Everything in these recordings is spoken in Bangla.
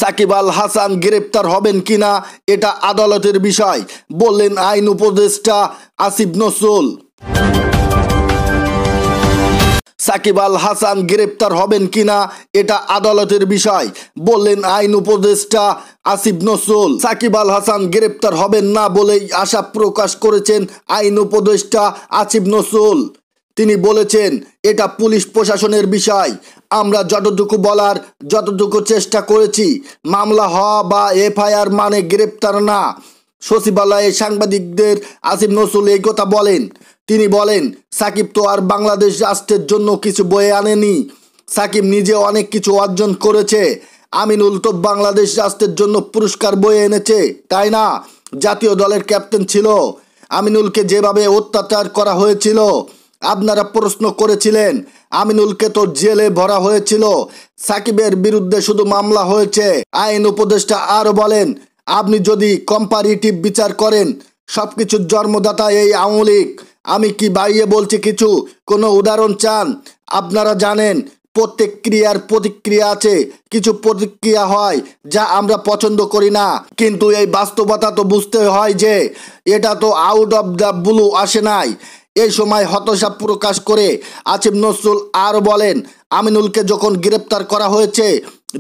সাকিব আল হাসান গ্রেপ্তার হবেন কিনা এটা আদালতের বিষয়, বললেন আইন উপদেষ্টা আসিফ নজরুল। সাকিব আল হাসান গ্রেপ্তার হবেন কিনা এটা আদালতের বিষয়, বললেন আইন উপদেষ্টা আসিফ নজরুল। সাকিব আল হাসান গ্রেপ্তার হবেন না বলেই আশা প্রকাশ করেছেন আইন উপদেষ্টা আসিফ নজরুল। তিনি বলেছেন, এটা পুলিশ প্রশাসনের বিষয়, আমরা যতটুকু বলার যতটুকু চেষ্টা করেছি। মামলা হওয়া বা এফআইআর মানে গ্রেপ্তার না। সচিবালয়ে সাংবাদিকদের আসিফ নজরুল এই কথা বলেন। তিনি বলেন, সাকিব তো আর বাংলাদেশ রাষ্ট্রের জন্য কিছু বয়ে আনেনি। সাকিব নিজে অনেক কিছু অর্জন করেছে। আমিনুল তো বাংলাদেশ রাষ্ট্রের জন্য পুরস্কার বয়ে এনেছে, তাই না? জাতীয় দলের ক্যাপ্টেন ছিল। আমিনুলকে যেভাবে অত্যাচার করা হয়েছিল আপনারা প্রশ্ন করেছিলেন। আমিনুলকে তো জেলে ভরা হয়েছিল। সাকিবের বিরুদ্ধে শুধু মামলা হয়েছে। আইন উপদেষ্টা আরো বলেন, আপনি যদি কম্পারিটিভ বিচার করেন, সবকিছুর জন্মদাতা এই আওয়ামী লীগ। আমি কি বাইরে বলছি কিছু? কোনো উদাহরণ চান? আপনারা জানেন প্রত্যেক ক্রিয়ার প্রতিক্রিয়া আছে। কিছু প্রতিক্রিয়া হয় যা আমরা পছন্দ করি না, কিন্তু এই বাস্তবতা তো বুঝতে হয় যে এটা তো আউট অফ দ্য ব্লু আসে নাই। এই সময় হতাশা প্রকাশ করে আসিফ নজরুল আরও বলেন, আমিনুলকে যখন গ্রেপ্তার করা হয়েছে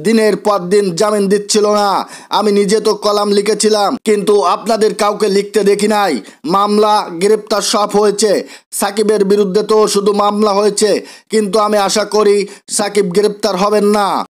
দিনের পর দিন জামিন দিচ্ছিল না। আমি নিজে তো কলাম লিখেছিলাম, কিন্তু আপনাদের কাউকে লিখতে দেখি নাই। মামলা গ্রেপ্তার সব হয়েছে। সাকিবের বিরুদ্ধে তো শুধু মামলা হয়েছে, কিন্তু আমি আশা করি সাকিব গ্রেপ্তার হবেন না।